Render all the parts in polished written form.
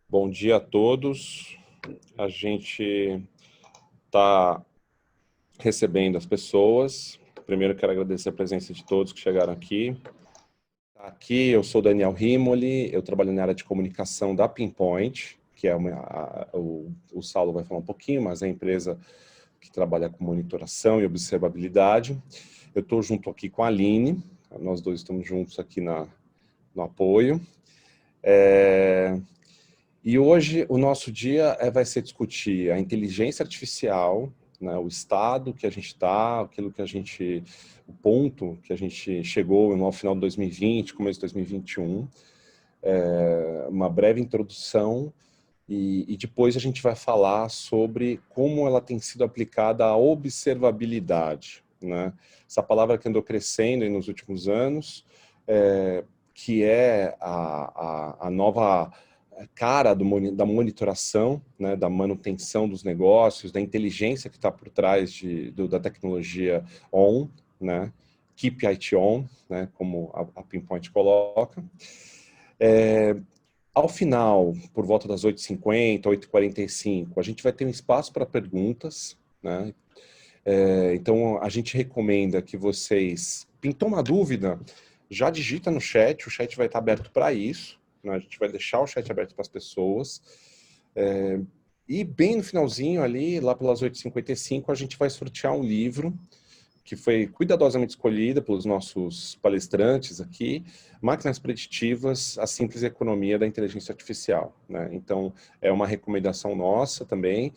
Bom dia a todos. A gente está recebendo as pessoas. Primeiro, quero agradecer a presença de todos que chegaram aqui. Aqui eu sou Daniel Rimoli, eu trabalho na área de comunicação da Pinpoint, que é o Saulo vai falar um pouquinho, mas é a empresa que trabalha com monitoração e observabilidade. Eu estou junto aqui com a Aline, nós dois estamos juntos aqui no apoio. E hoje o nosso dia vai ser discutir a inteligência artificial, né, o estado que a gente está, o ponto que a gente chegou no final de 2020, começo de 2021, uma breve introdução e depois a gente vai falar sobre como ela tem sido aplicada à observabilidade, né? Essa palavra que andou crescendo aí nos últimos anos, que é a nova cara da monitoração, né, da manutenção dos negócios, da inteligência que está por trás da tecnologia on, né, keep IT on, né, como a Pinpoint coloca. Ao final, por volta das 8h50, 8h45, a gente vai ter um espaço para perguntas, né? Então, a gente recomenda que vocês, pintou uma dúvida, já digita no chat, o chat vai estar aberto para isso, né? A gente vai deixar o chat aberto para as pessoas. E bem no finalzinho ali, lá pelas 8h55, a gente vai sortear um livro que foi cuidadosamente escolhida pelos nossos palestrantes aqui, Máquinas Preditivas, a Simples Economia da Inteligência Artificial, né? Então, é uma recomendação nossa também.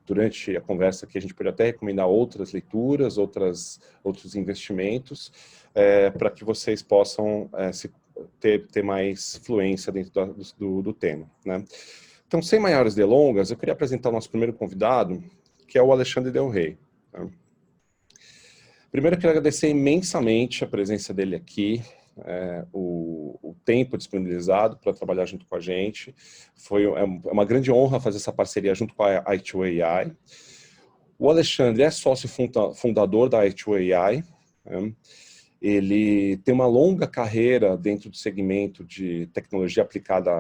Durante a conversa aqui, a gente pode até recomendar outras leituras, outros investimentos, para que vocês possam ter mais fluência dentro do tema, né? Então, sem maiores delongas, eu queria apresentar o nosso primeiro convidado, que é o Alexandre Del Rey, né? Primeiro, eu quero agradecer imensamente a presença dele aqui, o tempo disponibilizado para trabalhar junto com a gente. É uma grande honra fazer essa parceria junto com a i2AI. O Alexandre é sócio fundador da i2AI. Né? Ele tem uma longa carreira dentro do segmento de tecnologia aplicada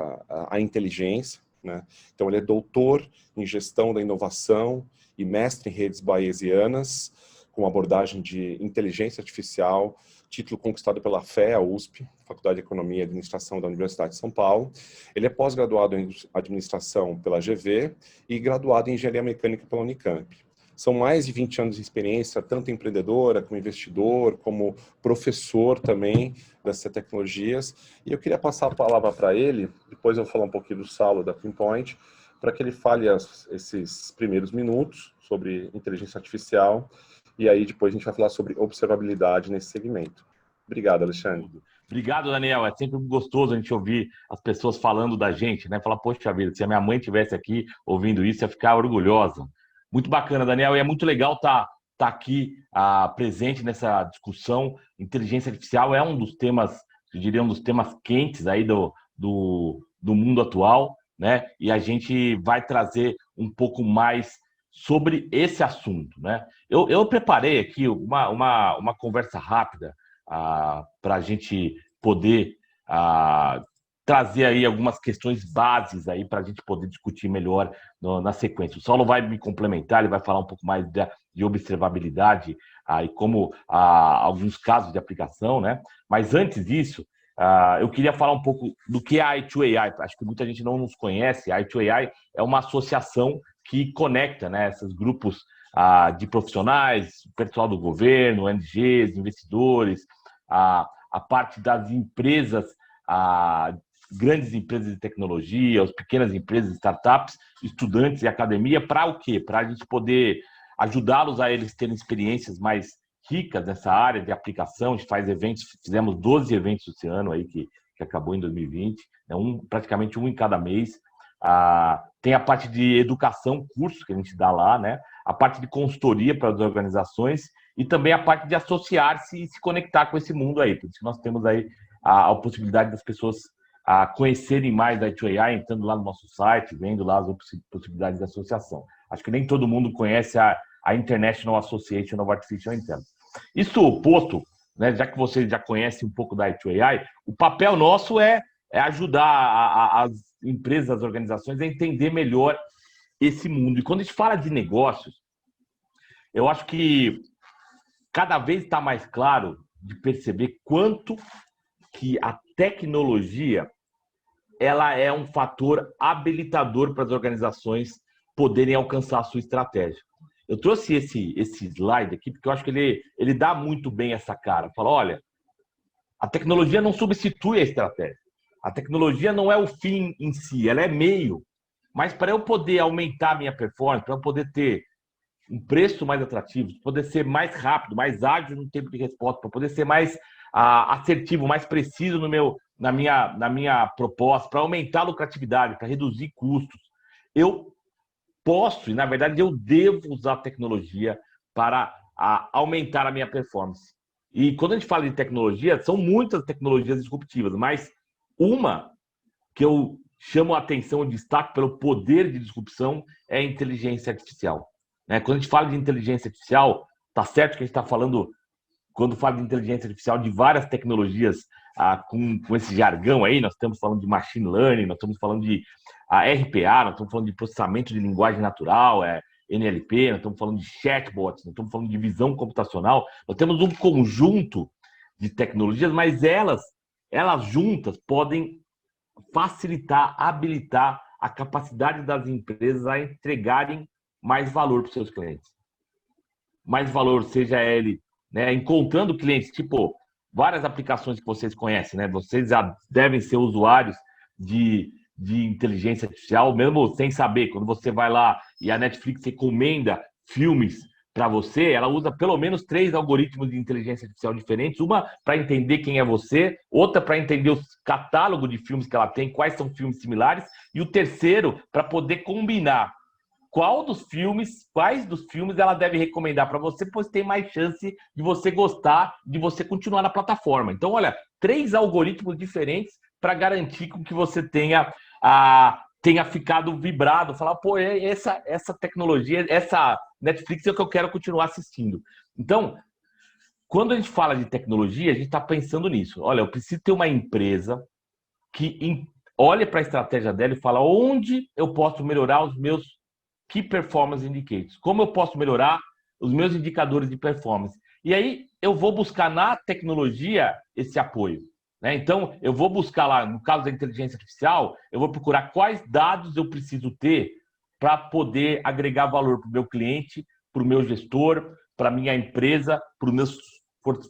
à inteligência. Né? Então, ele é doutor em gestão da inovação e mestre em redes bayesianas, com abordagem de inteligência artificial, título conquistado pela FEA, USP, Faculdade de Economia e Administração da Universidade de São Paulo. Ele é pós-graduado em administração pela GV e graduado em engenharia mecânica pela Unicamp. São mais de 20 anos de experiência, tanto empreendedora, como investidor, como professor também dessas tecnologias. E eu queria passar a palavra para ele, depois eu vou falar um pouquinho do Saulo da Pinpoint, para que ele fale esses primeiros minutos sobre inteligência artificial. E aí depois a gente vai falar sobre observabilidade nesse segmento. Obrigado, Alexandre. Obrigado, Daniel. É sempre gostoso a gente ouvir as pessoas falando da gente, né? Falar, poxa vida, se a minha mãe estivesse aqui ouvindo isso, ia ficar orgulhosa. Muito bacana, Daniel, e é muito legal tá aqui presente nessa discussão. Inteligência artificial é um dos temas, eu diria, um dos temas quentes aí do mundo atual, né? E a gente vai trazer um pouco mais sobre esse assunto, né? Eu preparei aqui uma conversa rápida para a gente poder trazer aí algumas questões bases aí para a gente poder discutir melhor na sequência. O Saulo vai me complementar, ele vai falar um pouco mais de observabilidade e como alguns casos de aplicação, né? Mas antes disso, eu queria falar um pouco do que é a i2AI. Acho que muita gente não nos conhece. A i2AI é uma associação que conecta, né, esses grupos de profissionais, pessoal do governo, ONGs, investidores, a parte das empresas, grandes empresas de tecnologia, as pequenas empresas, startups, estudantes e academia, para o quê? Para a gente poder ajudá-los a eles terem experiências mais ricas nessa área de aplicação. A gente faz eventos, fizemos 12 eventos esse ano aí, que acabou em 2020, né? Praticamente um em cada mês. Tem a parte de educação, cursos que a gente dá lá, né? A parte de consultoria para as organizações e também a parte de associar-se e se conectar com esse mundo aí. Por isso que nós temos aí a possibilidade das pessoas conhecerem mais da i2AI, entrando lá no nosso site, vendo lá as possibilidades de associação. Acho que nem todo mundo conhece a International Association of Artificial Intelligence. Isso posto, né, já que você já conhece um pouco da i2AI, o papel nosso é ajudar as empresas, as organizações, a entender melhor esse mundo. E quando a gente fala de negócios, eu acho que cada vez está mais claro de perceber quanto que a tecnologia ela é um fator habilitador para as organizações poderem alcançar a sua estratégia. Eu trouxe esse slide aqui porque eu acho que ele dá muito bem essa cara. Fala, olha, a tecnologia não substitui a estratégia. A tecnologia não é o fim em si, ela é meio. Mas para eu poder aumentar a minha performance, para eu poder ter um preço mais atrativo, para poder ser mais rápido, mais ágil no tempo de resposta, para poder ser mais assertivo, mais preciso na minha proposta, para aumentar a lucratividade, para reduzir custos, eu posso, e na verdade eu devo usar a tecnologia para aumentar a minha performance. E quando a gente fala de tecnologia, são muitas tecnologias disruptivas, mas uma que eu chamo a atenção e destaco pelo poder de disrupção é a inteligência artificial. Quando a gente fala de inteligência artificial, tá certo que a gente está falando, quando fala de inteligência artificial, de várias tecnologias com esse jargão aí, nós estamos falando de machine learning, nós estamos falando de RPA, nós estamos falando de processamento de linguagem natural, NLP, nós estamos falando de chatbots, nós estamos falando de visão computacional. Nós temos um conjunto de tecnologias, mas elas juntas podem facilitar, habilitar a capacidade das empresas a entregarem mais valor para os seus clientes. Mais valor, seja ele encontrando clientes, tipo várias aplicações que vocês conhecem, Vocês já devem ser usuários de inteligência artificial, mesmo sem saber. Quando você vai lá e a Netflix recomenda filmes para você, ela usa pelo menos 3 algoritmos de inteligência artificial diferentes, uma para entender quem é você, outra para entender o catálogo de filmes que ela tem, quais são filmes similares, e o terceiro para poder combinar quais dos filmes ela deve recomendar para você, pois tem mais chance de você gostar, de você continuar na plataforma. Então, olha, 3 algoritmos diferentes para garantir que você tenha ficado vibrado, falar, pô, essa tecnologia, essa Netflix é o que eu quero continuar assistindo. Então, quando a gente fala de tecnologia, a gente está pensando nisso. Olha, eu preciso ter uma empresa que olhe para a estratégia dela e fala onde eu posso melhorar os meus Key Performance Indicators, como eu posso melhorar os meus indicadores de performance. E aí eu vou buscar na tecnologia esse apoio. Então, eu vou buscar lá, no caso da inteligência artificial, eu vou procurar quais dados eu preciso ter para poder agregar valor para o meu cliente, para o meu gestor, para a minha empresa, para os meus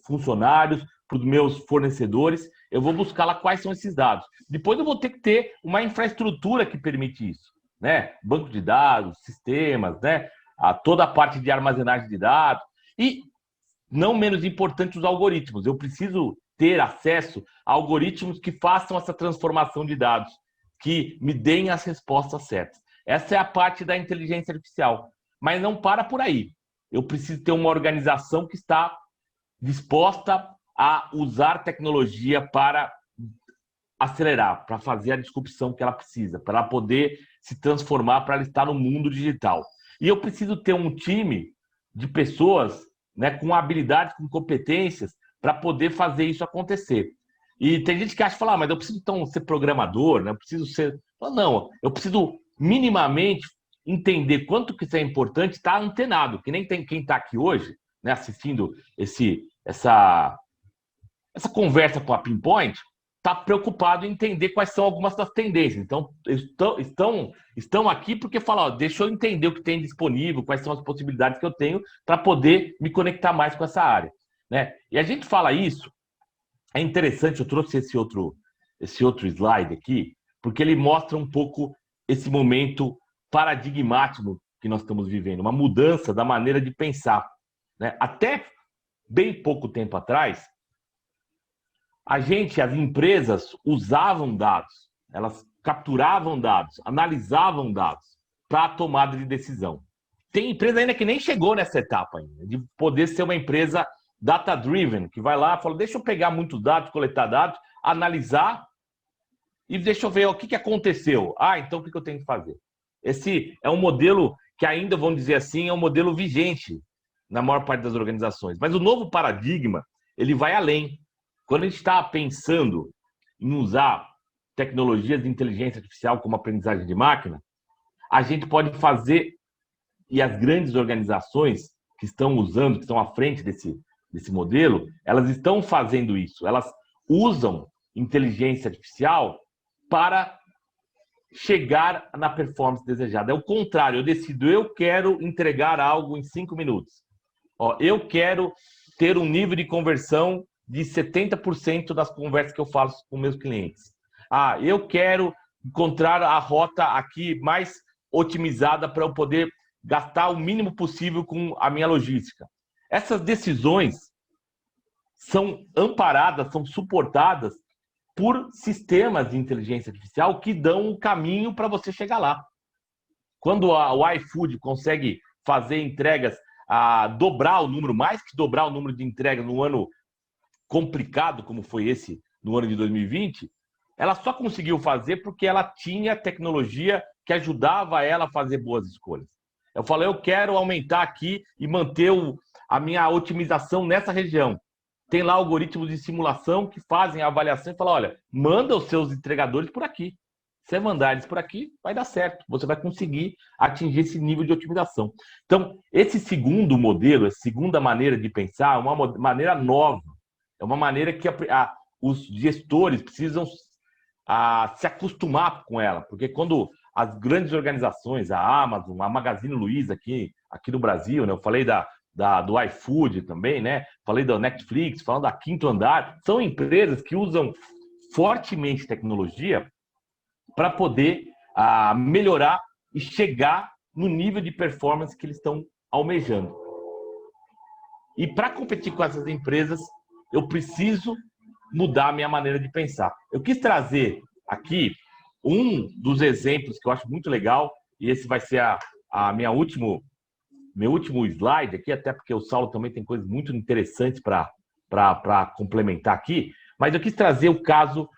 funcionários, para os meus fornecedores. Eu vou buscar lá quais são esses dados. Depois eu vou ter que ter uma infraestrutura que permite isso. Banco de dados, sistemas, toda a parte de armazenagem de dados. E, não menos importante, os algoritmos. Eu preciso ter acesso a algoritmos que façam essa transformação de dados, que me deem as respostas certas. Essa é a parte da inteligência artificial. Mas não para por aí. Eu preciso ter uma organização que está disposta a usar tecnologia para acelerar, para fazer a disrupção que ela precisa, para ela poder se transformar, para ela estar no mundo digital. E eu preciso ter um time de pessoas com habilidades, com competências, para poder fazer isso acontecer. E tem gente que acha, mas eu preciso então ser programador, eu preciso ser... Não, eu preciso minimamente entender quanto que isso é importante, estar antenado, que nem tem quem está aqui hoje, assistindo essa conversa com a Pinpoint, está preocupado em entender quais são algumas das tendências. Então, estão aqui porque falam, deixa eu entender o que tem disponível, quais são as possibilidades que eu tenho para poder me conectar mais com essa área. E a gente fala isso, é interessante, eu trouxe esse outro slide aqui, porque ele mostra um pouco esse momento paradigmático que nós estamos vivendo, uma mudança da maneira de pensar. Até bem pouco tempo atrás, as empresas usavam dados, elas capturavam dados, analisavam dados para a tomada de decisão. Tem empresa ainda que nem chegou nessa etapa ainda, de poder ser uma empresa data-driven, que vai lá e fala, deixa eu pegar muitos dados, coletar dados, analisar e deixa eu ver o que aconteceu. Então o que eu tenho que fazer? Esse é um modelo que ainda, vamos dizer assim, é um modelo vigente na maior parte das organizações. Mas o novo paradigma, ele vai além. Quando a gente está pensando em usar tecnologias de inteligência artificial, como aprendizagem de máquina, a gente pode fazer, e as grandes organizações que estão usando, que estão à frente desse modelo, elas estão fazendo isso. Elas usam inteligência artificial para chegar na performance desejada. É o contrário, eu decido, eu quero entregar algo em 5 minutos. Eu quero ter um nível de conversão de 70% das conversas que eu faço com meus clientes. Eu quero encontrar a rota aqui mais otimizada para eu poder gastar o mínimo possível com a minha logística. Essas decisões são amparadas, são suportadas por sistemas de inteligência artificial que dão o caminho para você chegar lá. Quando o iFood consegue fazer entregas dobrar o número, mais que dobrar o número de entregas no ano complicado, como foi esse no ano de 2020, ela só conseguiu fazer porque ela tinha tecnologia que ajudava ela a fazer boas escolhas. Eu falei, eu quero aumentar aqui e manter a minha otimização nessa região. Tem lá algoritmos de simulação que fazem a avaliação e falam, olha, manda os seus entregadores por aqui. Se mandar eles por aqui, vai dar certo. Você vai conseguir atingir esse nível de otimização. Então, esse segundo modelo, essa segunda maneira de pensar, é uma maneira nova. É uma maneira que os gestores precisam se acostumar com ela. Porque quando as grandes organizações, a Amazon, a Magazine Luiza aqui no Brasil, né? Eu falei do iFood também, né? Falei da Netflix, falando da Quinto Andar, são empresas que usam fortemente tecnologia para poder melhorar e chegar no nível de performance que eles estão almejando. E para competir com essas empresas, eu preciso mudar a minha maneira de pensar. Eu quis trazer aqui um dos exemplos que eu acho muito legal, e esse vai ser meu último slide aqui, até porque o Saulo também tem coisas muito interessantes para complementar aqui, mas eu quis trazer o caso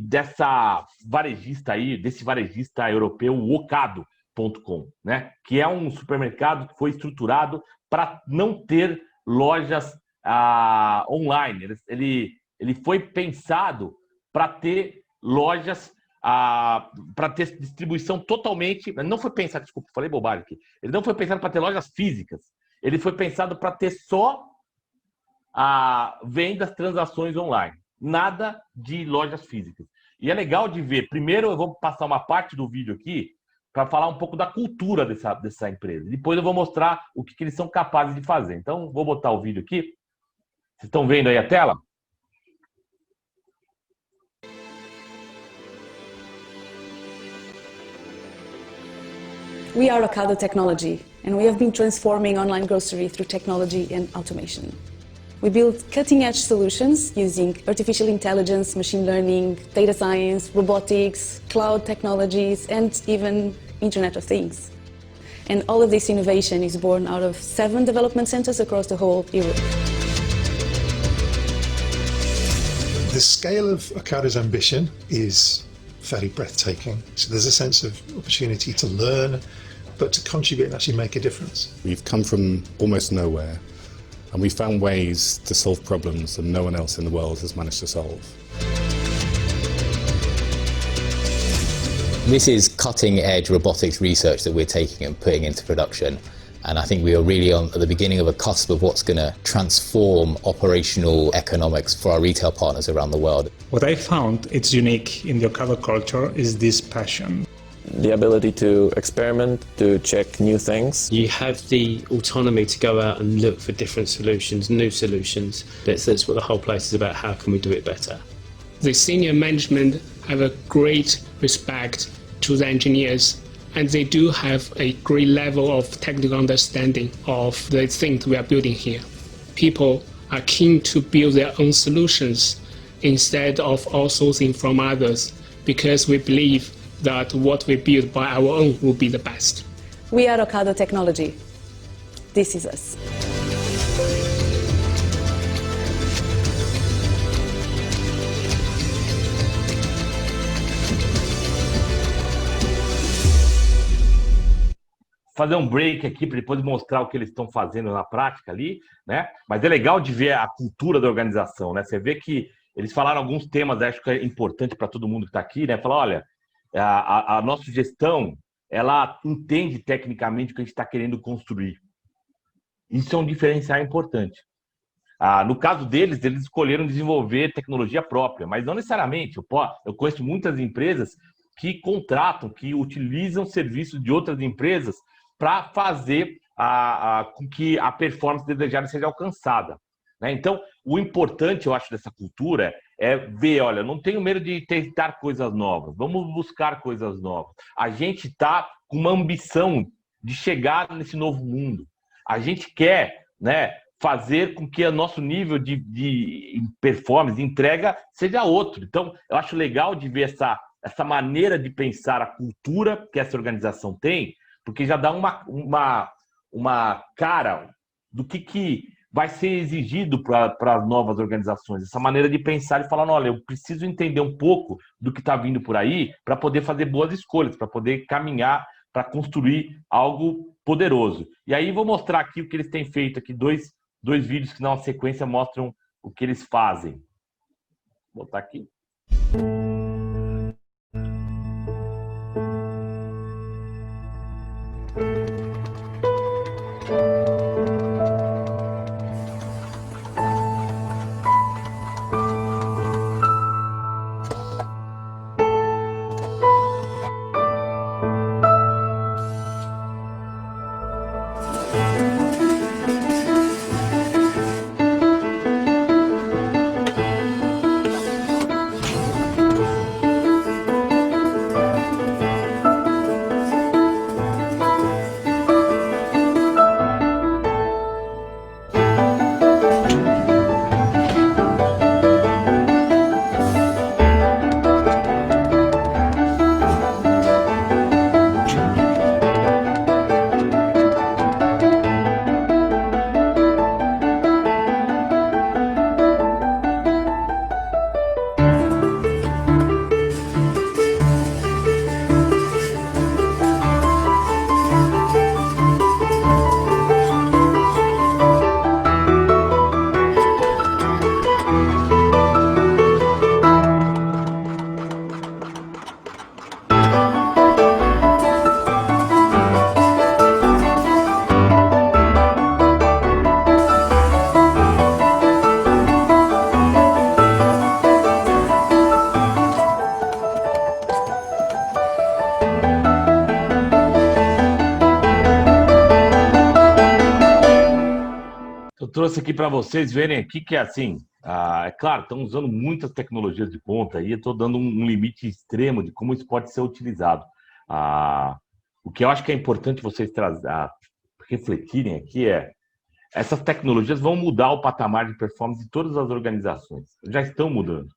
dessa varejista aí, desse varejista europeu, o Ocado.com, né? Que é um supermercado que foi estruturado para não ter lojas online. Ele foi pensado para ter lojas, para ter distribuição totalmente. Não foi pensado, desculpa, falei bobagem aqui. Ele não foi pensado para ter lojas físicas. Ele foi pensado para ter só vendas, transações online. Nada de lojas físicas. E é legal de ver. Primeiro eu vou passar uma parte do vídeo aqui para falar um pouco da cultura dessa empresa. Depois eu vou mostrar o que eles são capazes de fazer. Então, vou botar o vídeo aqui. Vocês estão vendo aí a tela? We are Ocado Technology, and we have been transforming online grocery through technology and automation. We build cutting-edge solutions using artificial intelligence, machine learning, data science, robotics, cloud technologies, and even Internet of Things. And all of this innovation is born out of 7 development centers across the whole Europe. The scale of Ocado's ambition is fairly breathtaking. So there's a sense of opportunity to learn, but to contribute and actually make a difference. We've come from almost nowhere, and we found ways to solve problems that no one else in the world has managed to solve. This is cutting-edge robotics research that we're taking and putting into production. And I think we are really at the beginning of a cusp of what's going to transform operational economics for our retail partners around the world. What I found it's unique in the Ocado culture is this passion. The ability to experiment, to check new things. You have the autonomy to go out and look for different solutions, new solutions. That's what the whole place is about. How can we do it better? The senior management have a great respect to the engineers, and they do have a great level of technical understanding of the things we are building here. People are keen to build their own solutions instead of outsourcing from others, because we believe that what we build by our own will be the best. We are Ocado Technology. This is us. Fazer um break aqui para depois mostrar o que eles estão fazendo na prática ali, né? Mas é legal de ver a cultura da organização, né? Você vê que eles falaram alguns temas, acho que é importante para todo mundo que está aqui, né? Falaram, olha, a nossa gestão, ela entende tecnicamente o que a gente está querendo construir. Isso é um diferencial importante. No caso deles, eles escolheram desenvolver tecnologia própria, mas não necessariamente. Eu conheço muitas empresas que contratam, que utilizam serviços de outras empresas para fazer com que a performance desejada seja alcançada, né? Então, o importante, eu acho, dessa cultura é ver, olha, não tenho medo de tentar coisas novas, vamos buscar coisas novas. A gente está com uma ambição de chegar nesse novo mundo. A gente quer, né, fazer com que o nosso nível de performance, de entrega, seja outro. Então, eu acho legal de ver essa maneira de pensar a cultura que essa organização tem, porque já dá uma cara do que vai ser exigido para as novas organizações. Essa maneira de pensar e falar, olha, eu preciso entender um pouco do que está vindo por aí para poder fazer boas escolhas, para poder caminhar, para construir algo poderoso. E aí vou mostrar aqui o que eles têm feito aqui, dois vídeos que na sequência mostram o que eles fazem. Vou botar aqui. Trouxe aqui para vocês verem aqui que é assim, é claro, estão usando muitas tecnologias de ponta aí, eu estou dando um limite extremo de como isso pode ser utilizado. O que eu acho que é importante vocês refletirem aqui essas tecnologias vão mudar o patamar de performance de todas as organizações, já estão mudando.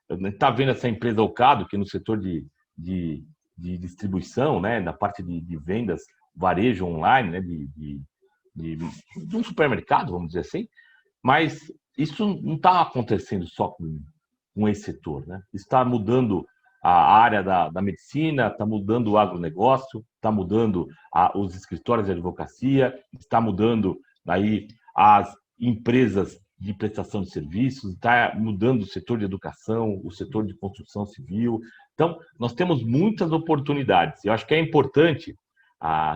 A gente está vendo essa empresa Ocado, que no setor de distribuição, né, na parte de vendas, varejo online, né, de um supermercado, vamos dizer assim, mas isso não está acontecendo só com esse setor, né? Está mudando a área da medicina, está mudando o agronegócio, está mudando os escritórios de advocacia, está mudando aí as empresas de prestação de serviços, está mudando o setor de educação, o setor de construção civil. Então, nós temos muitas oportunidades. Eu acho que é importante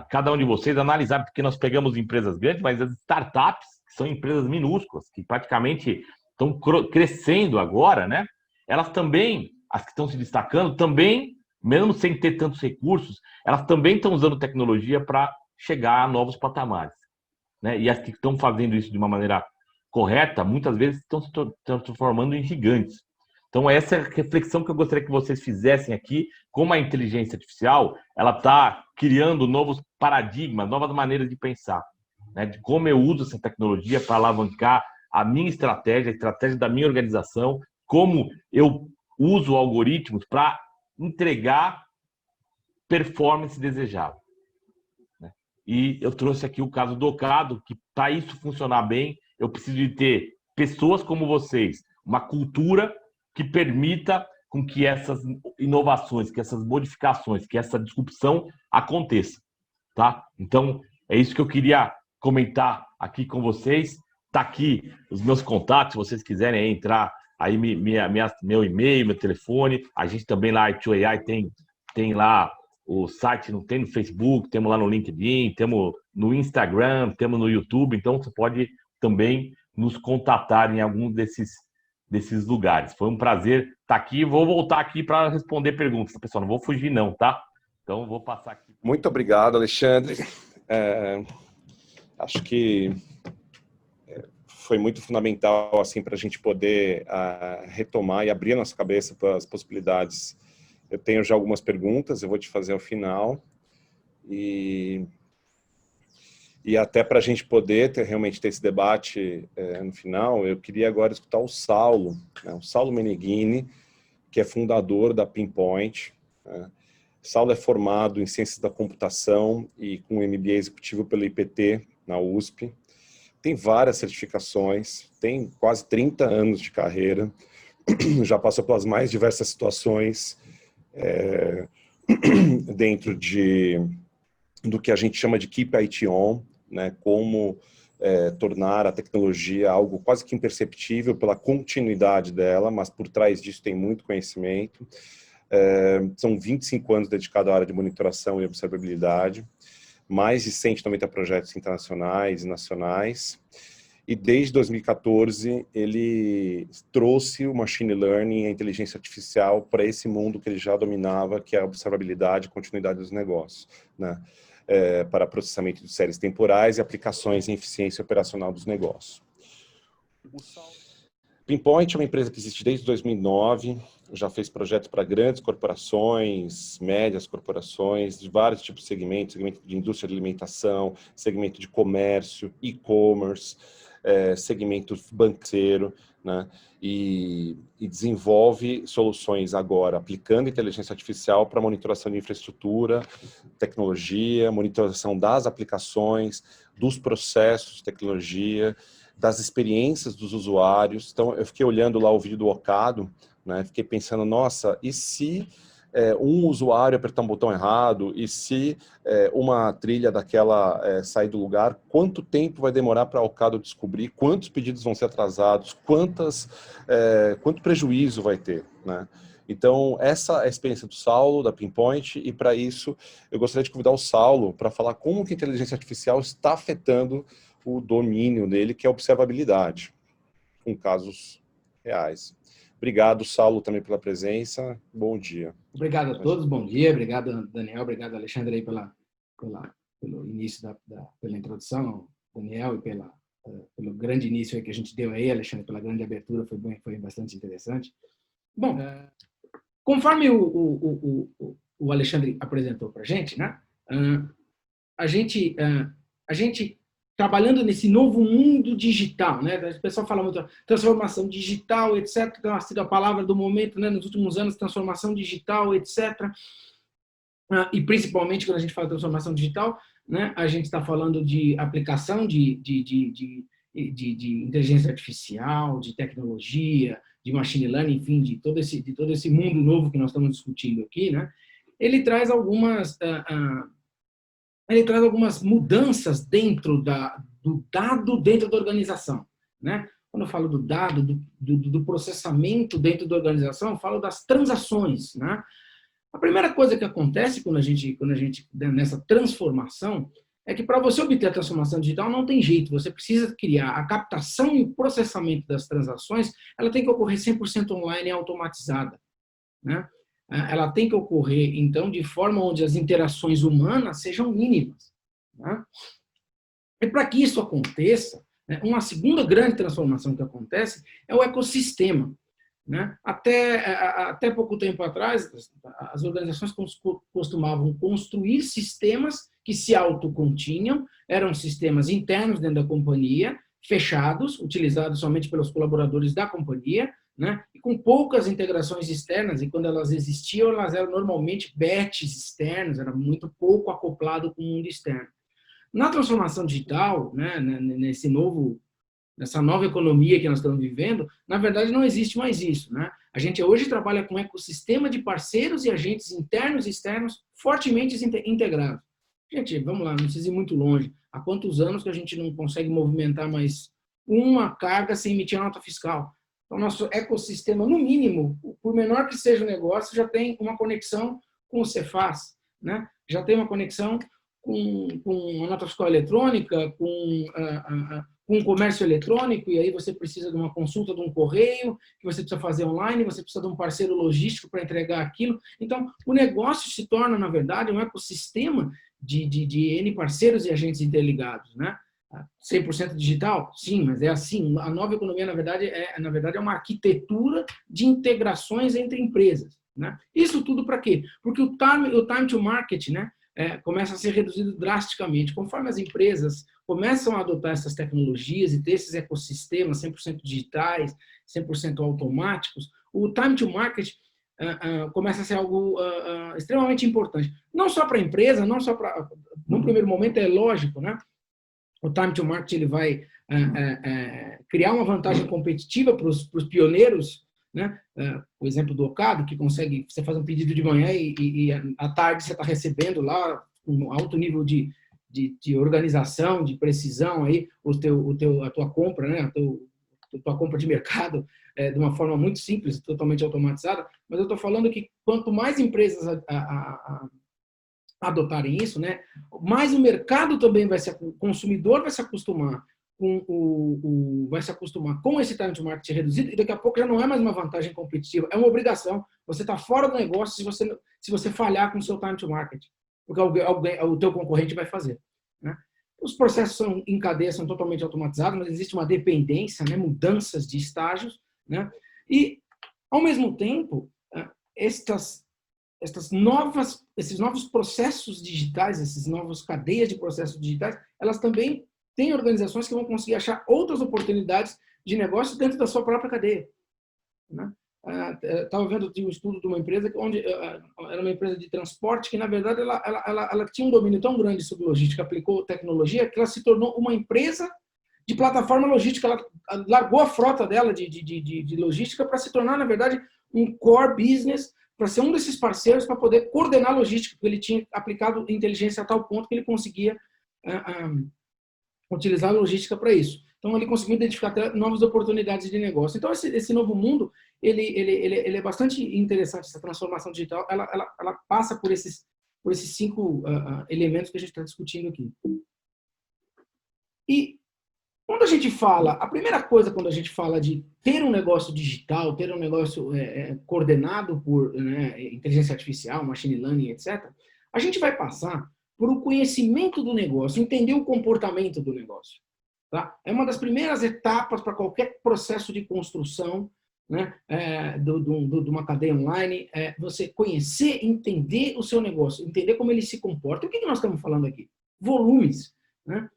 cada um de vocês analisar, porque nós pegamos empresas grandes, mas as startups, que são empresas minúsculas, que praticamente estão crescendo agora, né? Elas também, as que estão se destacando, também, mesmo sem ter tantos recursos, elas também estão usando tecnologia para chegar a novos patamares, né? E as que estão fazendo isso de uma maneira correta, muitas vezes estão se transformando em gigantes. Então, essa é a reflexão que eu gostaria que vocês fizessem aqui, como a inteligência artificial, ela está criando novos paradigmas, novas maneiras de pensar, né? De como eu uso essa tecnologia para alavancar a minha estratégia, a estratégia da minha organização, como eu uso algoritmos para entregar performance desejável, né? E eu trouxe aqui o caso do Ocado, que para isso funcionar bem, eu preciso de ter pessoas como vocês, uma cultura que permita com que essas inovações, que essas modificações, que essa disrupção aconteça, tá? Então, é isso que eu queria comentar aqui com vocês. Tá aqui os meus contatos, se vocês quiserem entrar aí meu e-mail, meu telefone. A gente também lá, i2AI, tem lá o site, não tem no Facebook, temos lá no LinkedIn, temos no Instagram, temos no YouTube. Então, você pode também nos contatar em algum desses lugares. Foi um prazer estar aqui. Vou voltar aqui para responder perguntas, pessoal. Não vou fugir não, tá? Então, vou passar aqui. Muito obrigado, Alexandre. Acho que foi muito fundamental assim, para a gente poder retomar e abrir a nossa cabeça para as possibilidades. Eu tenho já algumas perguntas, eu vou te fazer ao final. E até para a gente poder realmente ter esse debate no final, eu queria agora escutar o Saulo, né? O Saulo Meneghini, que é fundador da Pinpoint, né? Saulo é formado em Ciências da Computação e com MBA executivo pelo IPT, na USP. Tem várias certificações, tem quase 30 anos de carreira, já passou pelas mais diversas situações dentro do que a gente chama de Keep IT On, né? Como tornar a tecnologia algo quase que imperceptível pela continuidade dela, mas por trás disso tem muito conhecimento. São 25 anos dedicados à área de monitoração e observabilidade, mais de 190 projetos internacionais e nacionais, e desde 2014 ele trouxe o machine learning e a inteligência artificial para esse mundo que ele já dominava, que é a observabilidade e continuidade dos negócios, né? Para processamento de séries temporais e aplicações em eficiência operacional dos negócios. Pinpoint é uma empresa que existe desde 2009, já fez projetos para grandes corporações, médias corporações, de vários tipos de segmentos, segmento de indústria de alimentação, segmento de comércio, e-commerce, segmento banqueiro, né? E desenvolve soluções agora, aplicando inteligência artificial para monitoração de infraestrutura, tecnologia, monitoração das aplicações, dos processos de tecnologia, das experiências dos usuários. Então, eu fiquei olhando lá o vídeo do Ocado, né? Fiquei pensando, nossa, e se um usuário apertar um botão errado, e se uma trilha daquela sair do lugar, quanto tempo vai demorar para o Ocado descobrir, quantos pedidos vão ser atrasados, quanto prejuízo vai ter, né? Então, essa é a experiência do Saulo, da Pinpoint, e para isso eu gostaria de convidar o Saulo para falar como que a inteligência artificial está afetando o domínio dele, que é a observabilidade, com casos reais. Obrigado, Saulo, também pela presença. Bom dia. Obrigado a todos, bom dia. Obrigado, Daniel. Obrigado, Alexandre, aí pelo início pela introdução, Daniel, e pelo grande início aí que a gente deu aí, Alexandre, pela grande abertura, foi bastante interessante. Bom, conforme o Alexandre apresentou para a gente, né? A gente trabalhando nesse novo mundo digital, né? O pessoal fala muito transformação digital, etc. Então, ha sido a palavra do momento, né? Nos últimos anos, transformação digital, etc. E principalmente quando a gente fala de transformação digital, né? A gente está falando de aplicação de inteligência artificial, de tecnologia, de machine learning, enfim, de todo esse mundo novo que nós estamos discutindo aqui, né? Ele traz algumas mudanças dentro do dado dentro da organização, né? Quando eu falo do dado, do processamento dentro da organização, eu falo das transações, né? A primeira coisa que acontece quando a gente nessa transformação é que para você obter a transformação digital não tem jeito, você precisa criar a captação e o processamento das transações, ela tem que ocorrer 100% online e automatizada, né? Ela tem que ocorrer, então, de forma onde as interações humanas sejam mínimas, né? E para que isso aconteça, né, uma segunda grande transformação que acontece é o ecossistema, né? Até pouco tempo atrás, as organizações costumavam construir sistemas que se autocontinham, eram sistemas internos dentro da companhia, fechados, utilizados somente pelos colaboradores da companhia, né? E com poucas integrações externas, e quando elas existiam, elas eram normalmente batches externos, era muito pouco acoplado com o mundo externo. Na transformação digital, né, nessa nova economia que nós estamos vivendo, na verdade não existe mais isso, né? A gente hoje trabalha com um ecossistema de parceiros e agentes internos e externos fortemente integrados. Gente, vamos lá, não precisa ir muito longe. Há quantos anos que a gente não consegue movimentar mais uma carga sem emitir a nota fiscal? Então, nosso ecossistema, no mínimo, por menor que seja o negócio, já tem uma conexão com o Cefaz, né? Já tem uma conexão com a nota fiscal eletrônica, com o comércio eletrônico, e aí você precisa de uma consulta de um correio, que você precisa fazer online, você precisa de um parceiro logístico para entregar aquilo. Então, o negócio se torna, na verdade, um ecossistema de N parceiros e agentes interligados, né? 100% digital? Sim, mas é assim. A nova economia, na verdade, é uma arquitetura de integrações entre empresas, né? Isso tudo para quê? Porque o time to market, né, começa a ser reduzido drasticamente. Conforme as empresas começam a adotar essas tecnologias e ter esses ecossistemas 100% digitais, 100% automáticos, o time to market começa a ser algo extremamente importante. Não só para a empresa, não só para... Num primeiro momento é lógico, né? O time to market ele vai criar uma vantagem competitiva para os pioneiros, né? O exemplo do Ocado, que consegue, você faz um pedido de manhã e à tarde você está recebendo lá um alto nível de organização, de precisão, aí, a tua compra, né? A tua compra de mercado de uma forma muito simples, totalmente automatizada. Mas eu estou falando que quanto mais empresas adotarem isso, né, mais o mercado também o consumidor vai se acostumar com esse time to market reduzido, e daqui a pouco já não é mais uma vantagem competitiva, é uma obrigação. Você está fora do negócio se você falhar com o seu time to market, porque o teu concorrente vai fazer, né? Os processos em cadeia são totalmente automatizados, mas existe uma dependência, né, mudanças de estágios, né? E, ao mesmo tempo, esses novos processos digitais, essas novas cadeias de processos digitais, elas também têm organizações que vão conseguir achar outras oportunidades de negócio dentro da sua própria cadeia, né? Estava vendo um estudo de uma empresa onde era uma empresa de transporte que, na verdade, ela tinha um domínio tão grande sobre logística, aplicou tecnologia, que ela se tornou uma empresa de plataforma logística. Ela largou a frota dela de logística para se tornar, na verdade, um core business, para ser um desses parceiros para poder coordenar a logística, porque ele tinha aplicado inteligência a tal ponto que ele conseguia utilizar a logística para isso. Então, ele conseguiu identificar até novas oportunidades de negócio. Então, esse novo mundo, ele é bastante interessante, essa transformação digital, ela passa por esses 5 elementos que a gente está discutindo aqui. E quando a gente fala, a primeira coisa quando a gente fala de ter um negócio digital, ter um negócio coordenado por, né, inteligência artificial, machine learning, etc., a gente vai passar por o conhecimento do negócio, entender o comportamento do negócio. Tá? É uma das primeiras etapas para qualquer processo de construção, né, de uma cadeia online, você conhecer, entender o seu negócio, entender como ele se comporta. O que nós estamos falando aqui? Volumes, né?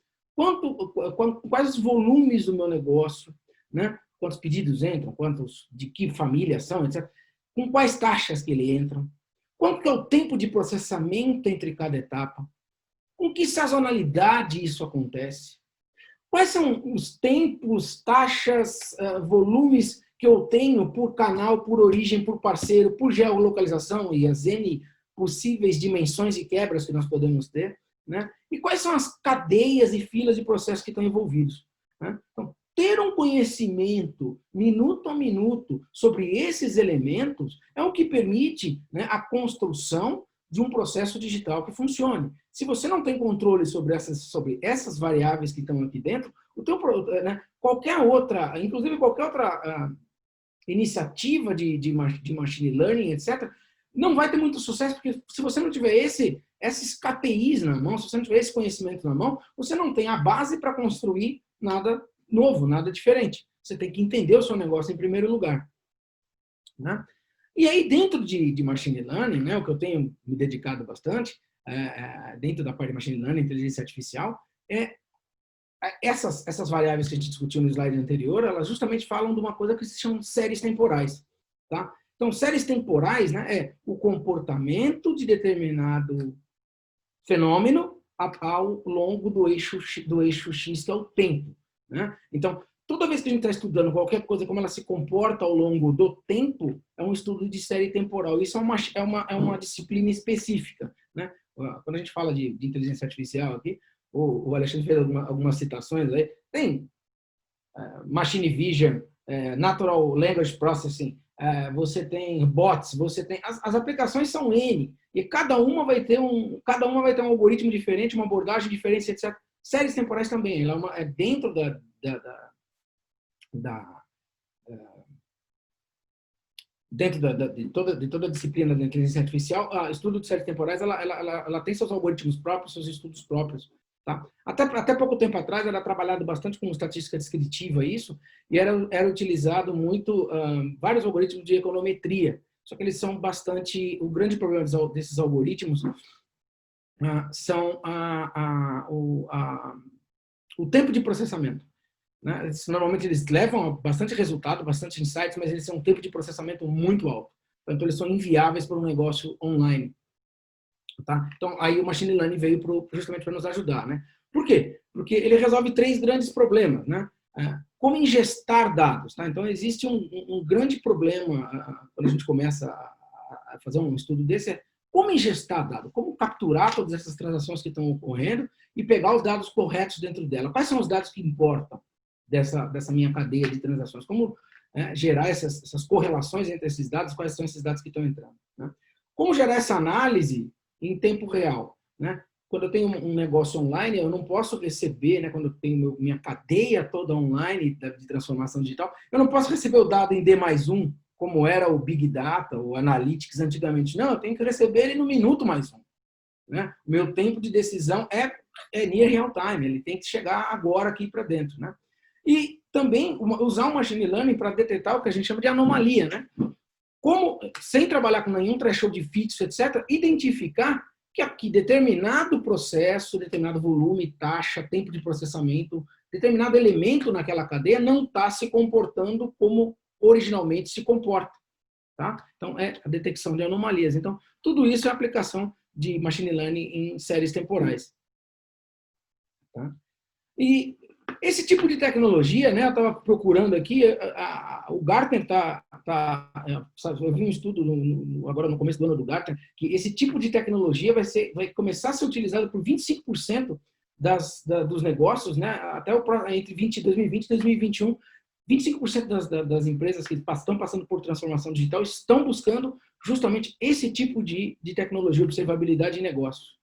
Quais os volumes do meu negócio, né? Quantos pedidos entram, de que família são, etc. Com quais taxas que ele entram, quanto que é o tempo de processamento entre cada etapa, com que sazonalidade isso acontece, quais são os tempos, taxas, volumes que eu tenho por canal, por origem, por parceiro, por geolocalização e as N possíveis dimensões e quebras que nós podemos ter, né? E quais são as cadeias e filas de processos que estão envolvidos, né? Então, ter um conhecimento minuto a minuto sobre esses elementos é o que permite, né, a construção de um processo digital que funcione. Se você não tem controle sobre essas variáveis que estão aqui dentro, né, qualquer outra, inclusive qualquer outra iniciativa de machine learning, etc., não vai ter muito sucesso, porque se você não tiver esses KPIs na mão, se você não tiver esse conhecimento na mão, você não tem a base para construir nada novo, nada diferente. Você tem que entender o seu negócio em primeiro lugar, né? E aí, dentro de machine learning, né, o que eu tenho me dedicado bastante, dentro da parte de machine learning, inteligência artificial, essas variáveis que a gente discutiu no slide anterior, elas justamente falam de uma coisa que se chama séries temporais, tá? Então, séries temporais, né, é o comportamento de determinado fenômeno ao longo do eixo X, que é o tempo, né? Então, toda vez que a gente está estudando qualquer coisa, como ela se comporta ao longo do tempo, é um estudo de série temporal. Isso é uma disciplina específica, né? Quando a gente fala de inteligência artificial aqui, o Alexandre fez algumas citações aí, tem Machine Vision Natural Language Processing, você tem bots, você tem... As aplicações são N, e cada uma vai ter um algoritmo diferente, uma abordagem diferente, etc. Séries temporais também, ela é dentro de toda a disciplina da inteligência artificial. O estudo de séries temporais, ela tem seus algoritmos próprios, seus estudos próprios. Tá? Até pouco tempo atrás era trabalhado bastante com estatística descritiva isso, e era utilizado muito vários algoritmos de econometria, só que eles são bastante... O grande problema desses algoritmos são o tempo de processamento. Né? Normalmente eles levam bastante resultado, bastante insights, mas eles têm um tempo de processamento muito alto. Então eles são inviáveis para um negócio online. Tá? Então, aí o Machine Learning veio justamente para nos ajudar. Né? Por quê? Porque ele resolve 3 grandes problemas. Né? Como ingestar dados. Tá? Então, existe um grande problema quando a gente começa a fazer um estudo desse, como ingestar dados, como capturar todas essas transações que estão ocorrendo e pegar os dados corretos dentro dela. Quais são os dados que importam dessa minha cadeia de transações? Como gerar essas correlações entre esses dados, quais são esses dados que estão entrando. Né? Como gerar essa análise em tempo real, né? Quando eu tenho um negócio online, eu não posso receber, né, quando eu tenho minha cadeia toda online de transformação digital, eu não posso receber o dado em D+1, como era o Big Data, o Analytics antigamente. Não, eu tenho que receber ele no minuto mais 1. Né? O meu tempo de decisão é near real time, ele tem que chegar agora aqui para dentro. Né? E também usar o Machine Learning para detectar o que a gente chama de anomalia. Né? Como, sem trabalhar com nenhum threshold de fixo, etc., identificar que aqui determinado processo, determinado volume, taxa, tempo de processamento, determinado elemento naquela cadeia não está se comportando como originalmente se comporta. Tá? Então, é a detecção de anomalias. Então, tudo isso é a aplicação de Machine Learning em séries temporais. Tá? E esse tipo de tecnologia, né, eu estava procurando aqui, o Gartner eu vi um estudo agora no começo do ano do Gartner, que esse tipo de tecnologia vai começar a ser utilizado por 25% dos negócios, né, até entre 2020 e 2021, 25% das empresas que estão passando por transformação digital estão buscando justamente esse tipo de tecnologia, observabilidade de negócios.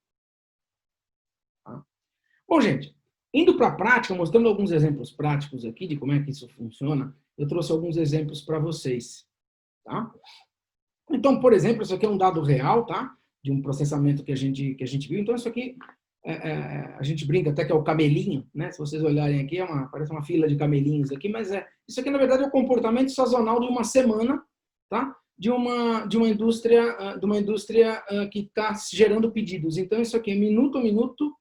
Tá? Bom, gente, indo para a prática, mostrando alguns exemplos práticos aqui de como é que isso funciona, eu trouxe alguns exemplos para vocês. Tá? Então, por exemplo, isso aqui é um dado real, tá? De um processamento que a gente viu. Então, isso aqui, a gente brinca até que é o camelinho, né? Se vocês olharem aqui, parece uma fila de camelinhos aqui, mas isso aqui, na verdade, é o comportamento sazonal de uma semana, tá? De uma indústria que está gerando pedidos. Então, isso aqui é minuto a minuto,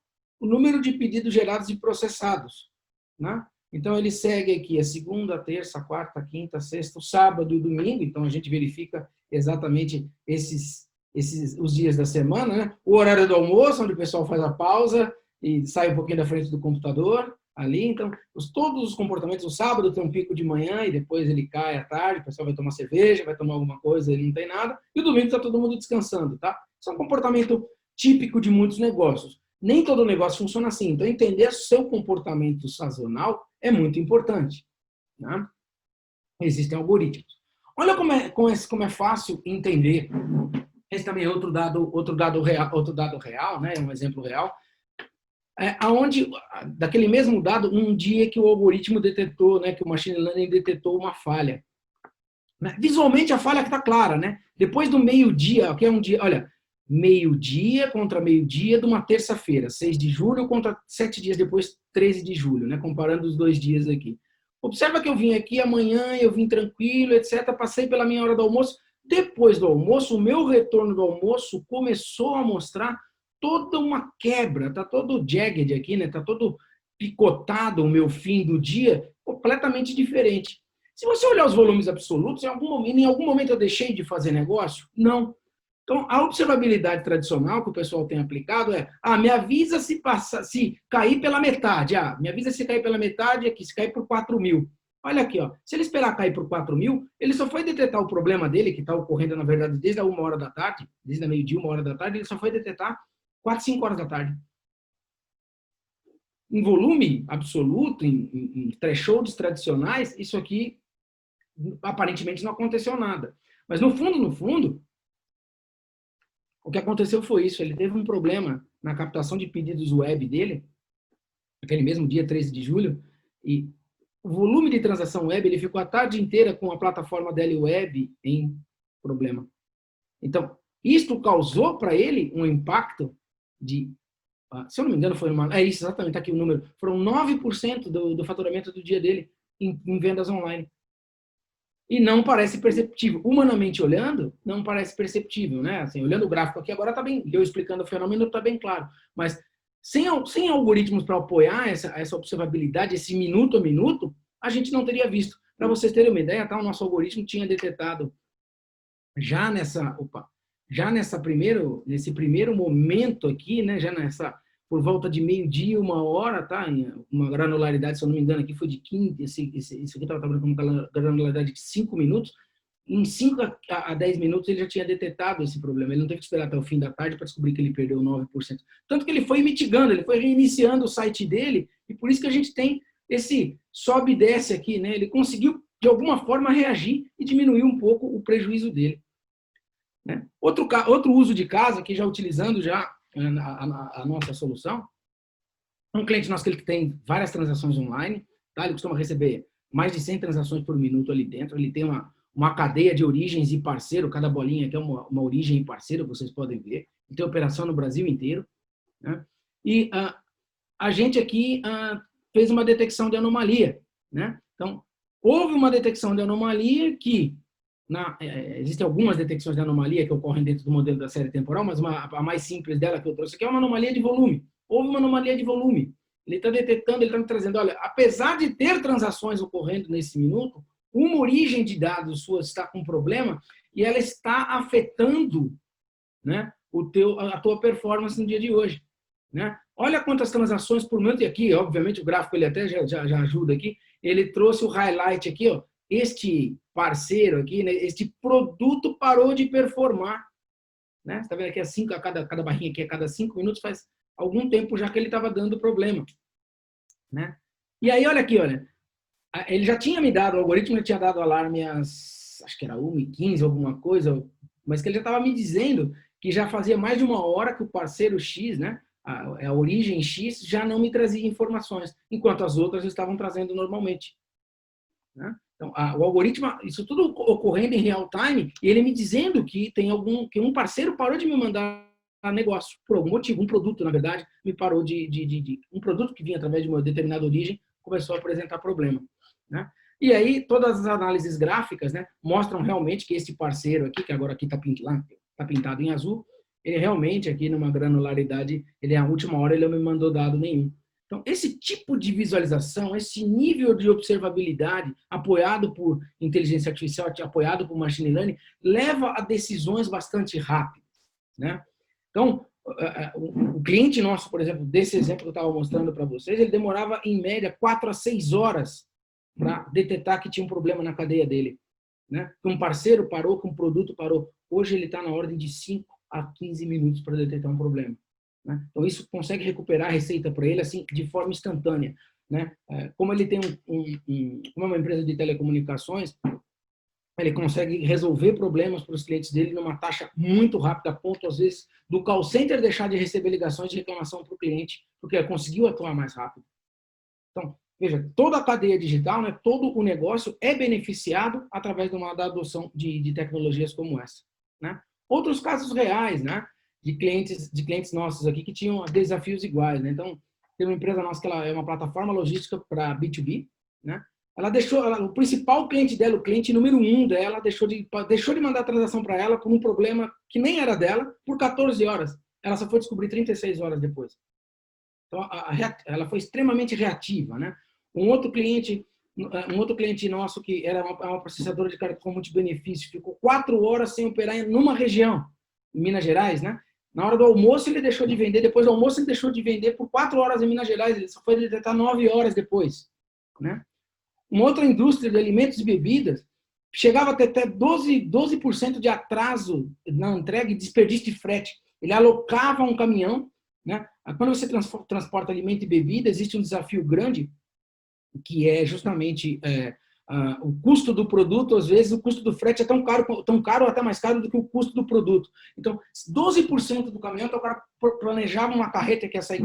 o número de pedidos gerados e processados. Né? Então, ele segue aqui a segunda, terça, quarta, quinta, sexta, o sábado e o domingo. Então, a gente verifica exatamente os dias da semana. Né? O horário do almoço, onde o pessoal faz a pausa e sai um pouquinho da frente do computador. Ali, então, todos os comportamentos. O sábado tem um pico de manhã e depois ele cai à tarde. O pessoal vai tomar cerveja, vai tomar alguma coisa e não tem nada. E o domingo está todo mundo descansando. Tá? Isso é um comportamento típico de muitos negócios. Nem todo negócio funciona assim. Então, entender seu comportamento sazonal é muito importante. Né? Existem algoritmos. Olha como é fácil entender. Esse também é outro dado real, né? Um exemplo real. Aonde, daquele mesmo dado, um dia que o algoritmo detetou, né, que o Machine Learning detetou uma falha. Visualmente, a falha está clara. Né? Depois do meio-dia, que é um dia... Olha, meio-dia contra meio-dia de uma terça-feira, 6 de julho contra 7 dias depois, 13 de julho, né? Comparando os 2 dias aqui. Observa que eu vim aqui amanhã, eu vim tranquilo, etc. Passei pela minha hora do almoço. Depois do almoço, o meu retorno do almoço começou a mostrar toda uma quebra. Está todo jagged aqui, né? Está todo picotado o meu fim do dia, completamente diferente. Se você olhar os volumes absolutos, em algum momento eu deixei de fazer negócio? Não. Então, a observabilidade tradicional que o pessoal tem aplicado me avisa se cair pela metade. Me avisa se cair pela metade aqui, se cair por 4.000. Olha aqui, ó. Se ele esperar cair por 4.000, ele só foi detectar o problema dele, que está ocorrendo, na verdade, desde a 1 hora da tarde, desde a meio-dia, 1 hora da tarde, ele só foi detectar 4, 5 horas da tarde. Em volume absoluto, em thresholds tradicionais, isso aqui aparentemente não aconteceu nada. Mas no fundo, o que aconteceu foi isso. Ele teve um problema na captação de pedidos web dele, naquele mesmo dia 13 de julho, e o volume de transação web, ele ficou a tarde inteira com a plataforma dele web em problema. Então, isto causou para ele um impacto de, se eu não me engano, é isso, exatamente, está aqui o número, foram 9% do faturamento do dia dele em vendas online. E não parece perceptível. Humanamente olhando, não parece perceptível, né? Assim, olhando o gráfico aqui, agora está bem, eu explicando o fenômeno, está bem claro. Mas sem algoritmos para apoiar essa observabilidade, esse minuto a minuto, a gente não teria visto. Para vocês terem uma ideia, tá? O nosso algoritmo tinha detectado nesse primeiro momento aqui, né? Por volta de meio-dia, 1h, tá? Uma granularidade, se eu não me engano, aqui foi de 15, isso aqui estava trabalhando com uma granularidade de 5 minutos. Em 5 a 10 minutos ele já tinha detectado esse problema. Ele não teve que esperar até o fim da tarde para descobrir que ele perdeu 9%. Tanto que ele foi mitigando, ele foi reiniciando o site dele, e por isso que a gente tem esse sobe e desce aqui, né? Ele conseguiu, de alguma forma, reagir e diminuir um pouco o prejuízo dele. Né? Outro uso de caso, aqui já utilizando já a nossa solução, um cliente nosso que ele tem várias transações online, tá? Ele costuma receber mais de 100 transações por minuto ali dentro, ele tem uma cadeia de origens e parceiro, cada bolinha aqui é uma origem e parceiro, vocês podem ver, ele tem operação no Brasil inteiro, né? E a gente aqui fez uma detecção de anomalia, né? Então, houve uma detecção de anomalia que existem algumas detecções de anomalia que ocorrem dentro do modelo da série temporal, mas a mais simples dela que eu trouxe aqui é uma anomalia de volume. Houve uma anomalia de volume. Ele está detectando, ele está trazendo, olha, apesar de ter transações ocorrendo nesse minuto, uma origem de dados sua está com problema e ela está afetando, né, a tua performance no dia de hoje. Né? Olha quantas transações por minuto, e aqui, obviamente, o gráfico ele até já ajuda aqui, ele trouxe o highlight aqui, ó, este parceiro aqui, né, este produto parou de performar. Né? Você está vendo aqui, cada barrinha aqui a cada 5 minutos, faz algum tempo já que ele estava dando problema. Né? E aí, olha aqui, olha, ele já tinha me dado, o algoritmo já tinha dado alarme acho que era 1h15, alguma coisa, mas que ele já estava me dizendo que já fazia mais de 1 hora que o parceiro X, né, a origem X, já não me trazia informações, enquanto as outras estavam trazendo normalmente. Né? Então, o algoritmo, isso tudo ocorrendo em real time, e ele me dizendo que que um parceiro parou de me mandar negócio, por algum motivo, um produto, na verdade, me parou um produto que vinha através de uma determinada origem, começou a apresentar problema. Né? E aí, todas as análises gráficas, né, mostram realmente que esse parceiro aqui, que agora aqui está pintado em azul, ele realmente aqui numa granularidade, a última hora ele não me mandou dado nenhum. Então, esse tipo de visualização, esse nível de observabilidade, apoiado por inteligência artificial, apoiado por machine learning, leva a decisões bastante rápidas. Né? Então, o cliente nosso, por exemplo, desse exemplo que eu estava mostrando para vocês, ele demorava, em média, 4 a 6 horas para detectar que tinha um problema na cadeia dele. Né? Que um parceiro parou, que um produto parou. Hoje ele está na ordem de 5 a 15 minutos para detectar um problema. Né? Então, isso consegue recuperar a receita para ele assim, de forma instantânea. Né? Como ele tem como é uma empresa de telecomunicações, ele consegue resolver problemas para os clientes dele numa taxa muito rápida, a ponto, às vezes, do call center deixar de receber ligações de reclamação para o cliente, porque ele conseguiu atuar mais rápido. Então, veja, toda a cadeia digital, né, todo o negócio é beneficiado através da adoção de tecnologias como essa. Né? Outros casos reais, né, de clientes nossos aqui que tinham desafios iguais. Né? Então, tem uma empresa nossa que ela é uma plataforma logística para B2B, né? O principal cliente dela, o cliente número 1 dela, deixou de mandar a transação para ela por um problema que nem era dela, por 14 horas. Ela só foi descobrir 36 horas depois. Então, ela foi extremamente reativa. Né? Um outro cliente nosso, que era uma processadora de cartão multibenefício, ficou 4 horas sem operar numa região, em Minas Gerais. Né? Na hora do almoço, ele deixou de vender. Depois do almoço, ele deixou de vender por 4 horas em Minas Gerais. Ele só foi detectar 9 horas depois. Né? Uma outra indústria de alimentos e bebidas chegava até 12% de atraso na entrega e desperdício de frete. Ele alocava um caminhão. Né? Quando você transporta alimento e bebida, existe um desafio grande, que é justamente o custo do produto, às vezes, o custo do frete é tão caro ou até mais caro do que o custo do produto. Então, 12% do caminhão, então o cara planejava uma carreta que ia sair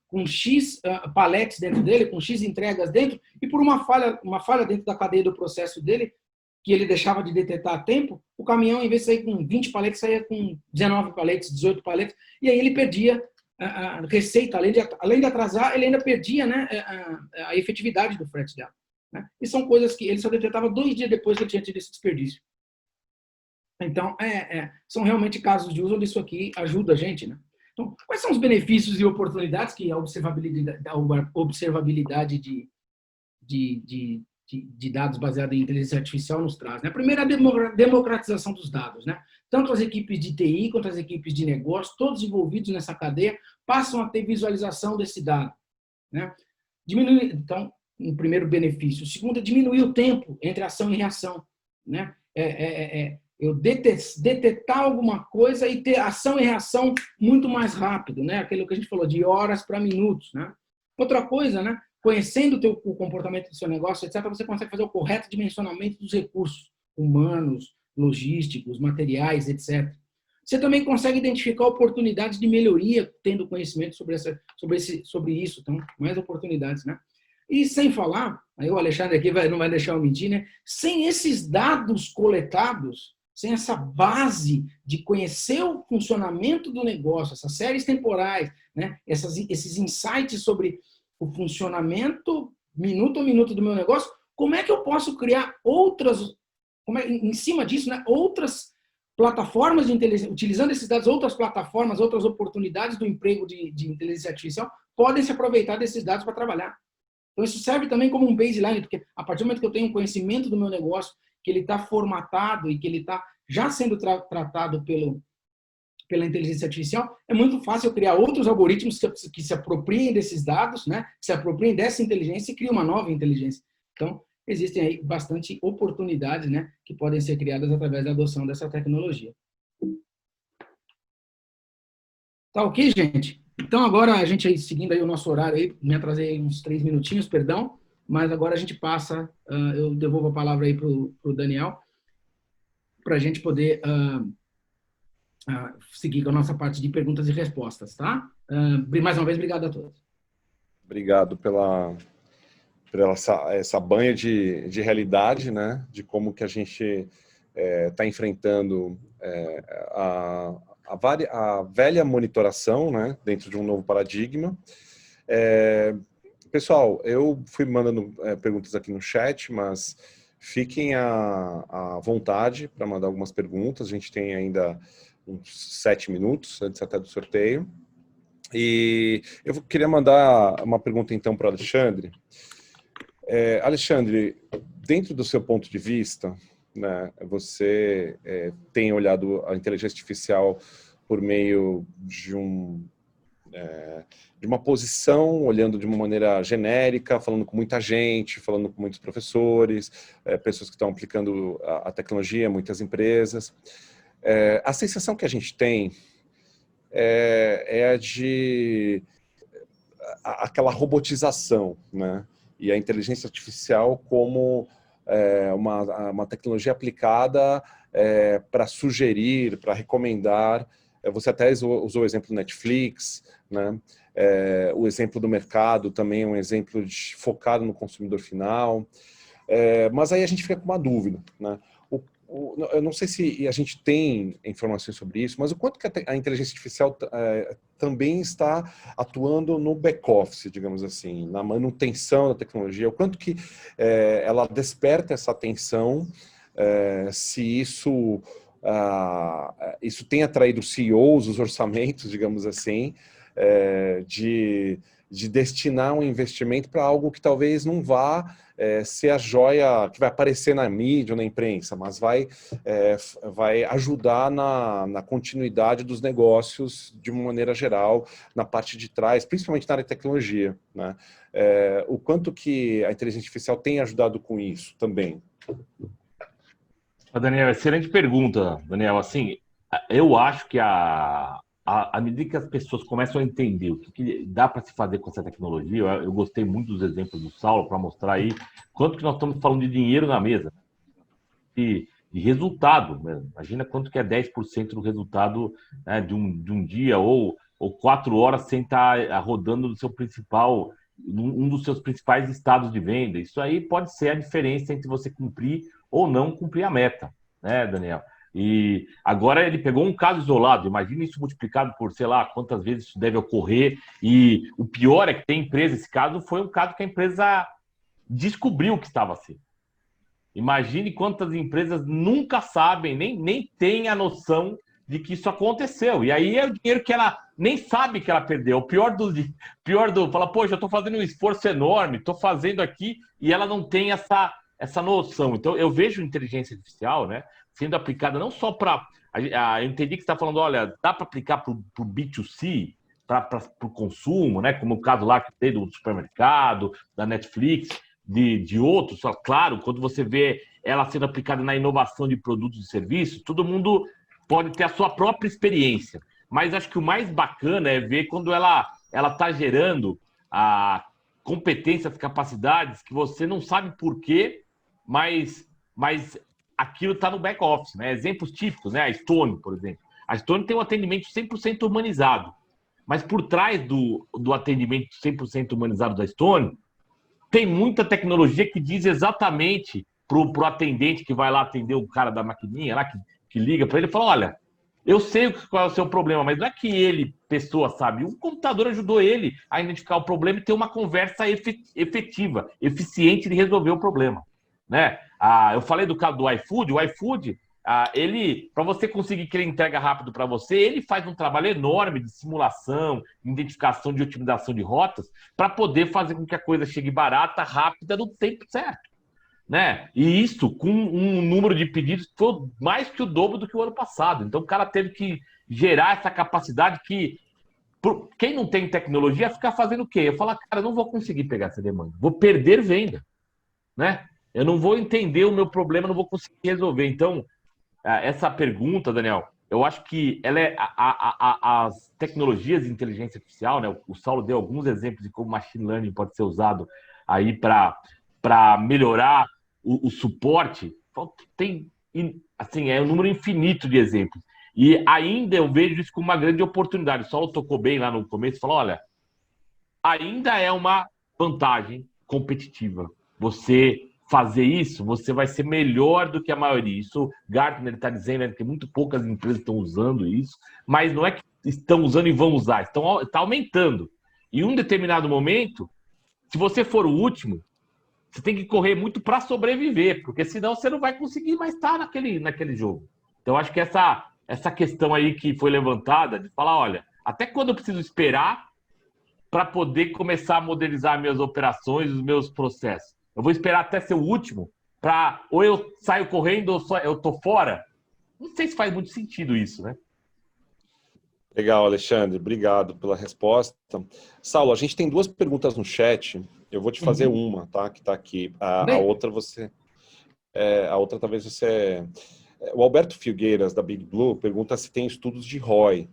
com X paletes dentro dele, com X entregas dentro, e por uma falha dentro da cadeia do processo dele, que ele deixava de detectar a tempo, o caminhão, em vez de sair com 20 paletes, saía com 19 paletes, 18 paletes, e aí ele perdia a receita, além de atrasar, ele ainda perdia, né, a efetividade do frete dela. Né? E são coisas que ele só detectava 2 dias depois que ele tinha tido esse desperdício. Então, são realmente casos de uso onde isso aqui ajuda a gente. Né? Então, quais são os benefícios e oportunidades que a observabilidade de dados baseada em inteligência artificial nos traz? Né? A primeira é a democratização dos dados. Né? Tanto as equipes de TI quanto as equipes de negócio, todos envolvidos nessa cadeia, passam a ter visualização desse dado. Né? Então, um primeiro benefício. O segundo é diminuir o tempo entre ação e reação. Né? Eu detectar alguma coisa e ter ação e reação muito mais rápido. Né? Aquilo que a gente falou, de horas para minutos. Né? Outra coisa, né? Conhecendo o comportamento do seu negócio, etc., você consegue fazer o correto dimensionamento dos recursos humanos, logísticos, materiais, etc. Você também consegue identificar oportunidades de melhoria, tendo conhecimento sobre isso. Então, mais oportunidades, né? E sem falar, aí o Alexandre aqui não vai deixar eu mentir, né? Sem esses dados coletados, sem essa base de conhecer o funcionamento do negócio, essas séries temporais, né? Esses insights sobre o funcionamento minuto a minuto do meu negócio, como é que eu posso criar em cima disso, né? Outras plataformas de inteligência, utilizando esses dados, outras plataformas, outras oportunidades do emprego de inteligência artificial podem se aproveitar desses dados para trabalhar. Então, isso serve também como um baseline, porque a partir do momento que eu tenho um conhecimento do meu negócio, que ele está formatado e que ele está já sendo tratado pela inteligência artificial, é muito fácil eu criar outros algoritmos que se apropriem desses dados, né? Que se apropriem dessa inteligência e criem uma nova inteligência. Então, existem aí bastante oportunidades, né? Que podem ser criadas através da adoção dessa tecnologia. Tá ok, gente? Então, agora a gente aí, seguindo aí o nosso horário aí, me atrasei uns 3 minutinhos, perdão, mas agora a gente passa, eu devolvo a palavra aí para o Daniel, para a gente poder seguir com a nossa parte de perguntas e respostas, tá? Mais uma vez, obrigado a todos. Obrigado pela essa banha de realidade, né? De como que a gente está enfrentando a velha monitoração, né, dentro de um novo paradigma. Pessoal, eu fui mandando perguntas aqui no chat, mas fiquem à vontade para mandar algumas perguntas. A gente tem ainda uns 7 minutos antes até do sorteio. E eu queria mandar uma pergunta então para o Alexandre. Alexandre, dentro do seu ponto de vista, né, você tem olhado a inteligência artificial por meio de uma posição, olhando de uma maneira genérica, falando com muita gente, falando com muitos professores, pessoas que estão aplicando a tecnologia, muitas empresas. A sensação que a gente tem é a de aquela robotização, né? E a inteligência artificial como uma tecnologia aplicada para sugerir, para recomendar. Você até usou o exemplo do Netflix, né? O exemplo do mercado também é um exemplo focado no consumidor final. Mas aí a gente fica com uma dúvida, né? Eu não sei se a gente tem informações sobre isso, mas o quanto que a inteligência artificial também está atuando no back-office, digamos assim, na manutenção da tecnologia, o quanto que ela desperta essa atenção, se isso tem atraído os CEOs, os orçamentos, digamos assim, de destinar um investimento para algo que talvez não vá ser a joia que vai aparecer na mídia ou na imprensa, mas vai ajudar na continuidade dos negócios de uma maneira geral, na parte de trás, principalmente na área de tecnologia, né? O quanto que a inteligência artificial tem ajudado com isso também? Daniel, excelente pergunta, Daniel. Assim, eu acho que a à medida que as pessoas começam a entender o que dá para se fazer com essa tecnologia, eu gostei muito dos exemplos do Saulo para mostrar aí quanto que nós estamos falando de dinheiro na mesa, de resultado. Imagina quanto que é 10% do resultado, né, de um dia ou 4 horas sem estar rodando no seu principal, um dos seus principais estados de venda. Isso aí pode ser a diferença entre você cumprir ou não cumprir a meta, né, Daniel? E agora ele pegou um caso isolado, imagina isso multiplicado por, sei lá, quantas vezes isso deve ocorrer. E o pior é que tem empresa, esse caso foi um caso que a empresa descobriu que estava assim. Imagine quantas empresas nunca sabem, nem têm a noção de que isso aconteceu. E aí é o dinheiro que ela nem sabe que ela perdeu. O pior do fala, poxa, eu estou fazendo um esforço enorme, estou fazendo aqui, e ela não tem essa noção. Então, eu vejo inteligência artificial, né, sendo aplicada não só para... Eu entendi que você está falando, olha, dá para aplicar para o B2C, para o consumo, né, como o caso lá que tem do supermercado, da Netflix, de outros. Só, claro, quando você vê ela sendo aplicada na inovação de produtos e serviços, todo mundo pode ter a sua própria experiência. Mas acho que o mais bacana é ver quando ela está gerando competências, capacidades que você não sabe por quê, mas aquilo está no back-office, né? Exemplos típicos, né? A Stone, por exemplo. A Stone tem um atendimento 100% humanizado, mas por trás do atendimento 100% humanizado da Stone, tem muita tecnologia que diz exatamente pro atendente que vai lá atender o cara da maquininha, lá que liga para ele e fala, olha, eu sei qual é o seu problema, mas não é que ele, pessoa, sabe. O computador ajudou ele a identificar o problema e ter uma conversa efetiva, eficiente de resolver o problema, né? Eu falei do caso do iFood. O iFood, ele, para você conseguir que ele entrega rápido para você, ele faz um trabalho enorme de simulação, identificação de otimização de rotas, para poder fazer com que a coisa chegue barata, rápida, no tempo certo, né? E isso com um número de pedidos que foi mais que o dobro do que o ano passado. Então o cara teve que gerar essa capacidade que quem não tem tecnologia fica fazendo o quê? Eu falo, cara, eu não vou conseguir pegar essa demanda, vou perder venda, né? Eu não vou entender o meu problema, não vou conseguir resolver. Então, essa pergunta, Daniel, eu acho que ela é as tecnologias de inteligência artificial, né? O Saulo deu alguns exemplos de como machine learning pode ser usado aí para melhorar o suporte. Tem, assim, um número infinito de exemplos. E ainda eu vejo isso como uma grande oportunidade. O Saulo tocou bem lá no começo, falou, olha, ainda é uma vantagem competitiva. Você fazer isso, você vai ser melhor do que a maioria. Isso, Gartner está dizendo, que muito poucas empresas estão usando isso, mas não é que estão usando e vão usar, está aumentando. E em um determinado momento, se você for o último, você tem que correr muito para sobreviver, porque senão você não vai conseguir mais estar naquele jogo. Então, acho que essa questão aí que foi levantada, de falar, olha, até quando eu preciso esperar para poder começar a modelizar minhas operações, os meus processos? Eu vou esperar até ser o último para ou eu saio correndo ou eu tô fora? Não sei se faz muito sentido isso, né? Legal, Alexandre. Obrigado pela resposta. Saulo, a gente tem 2 perguntas no chat. Eu vou te fazer uma, tá? Que está aqui. A outra você... a outra talvez você... O Alberto Filgueiras, da Big Blue, pergunta se tem estudos de ROI.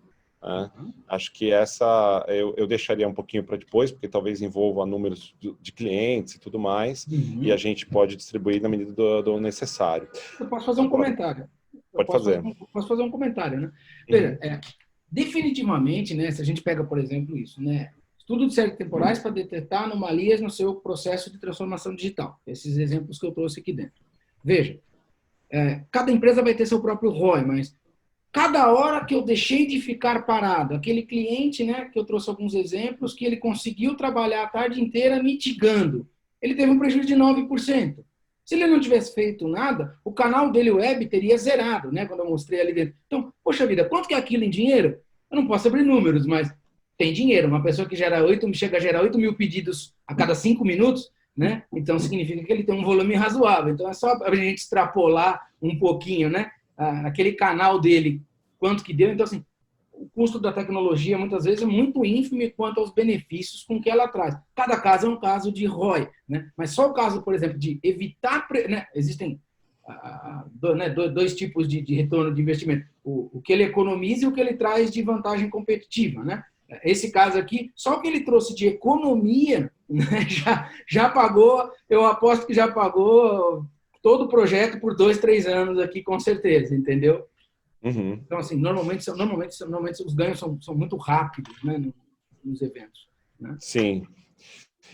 Acho que essa eu deixaria um pouquinho para depois, porque talvez envolva números de clientes e tudo mais, e a gente pode distribuir na medida do necessário. Eu posso fazer um comentário. Posso fazer um comentário, né? Veja, definitivamente, né, se a gente pega, por exemplo, isso, né, estudo de séries temporais para detectar anomalias no seu processo de transformação digital. Esses exemplos que eu trouxe aqui dentro. Veja, cada empresa vai ter seu próprio ROI, mas cada hora que eu deixei de ficar parado, aquele cliente, né, que eu trouxe alguns exemplos, que ele conseguiu trabalhar a tarde inteira mitigando, ele teve um prejuízo de 9%. Se ele não tivesse feito nada, o canal dele web teria zerado, né, quando eu mostrei ali dentro. Então, poxa vida, quanto que é aquilo em dinheiro? Eu não posso abrir números, mas tem dinheiro. Uma pessoa que chega a gerar 8 mil pedidos a cada 5 minutos, né, então significa que ele tem um volume razoável. Então, é só a gente extrapolar um pouquinho, né, aquele canal dele, quanto que deu. Então, assim, o custo da tecnologia, muitas vezes, é muito ínfimo quanto aos benefícios com que ela traz. Cada caso é um caso de ROI, né? Mas só o caso, por exemplo, de evitar... né? Existem dois tipos de retorno de investimento. O que ele economiza e o que ele traz de vantagem competitiva, né? Esse caso aqui, só o que ele trouxe de economia, né, já pagou, eu aposto que já pagou todo o projeto por 2, 3 anos aqui, com certeza, entendeu? Uhum. Então, assim, normalmente os ganhos são muito rápidos, né, nos eventos, né? Sim.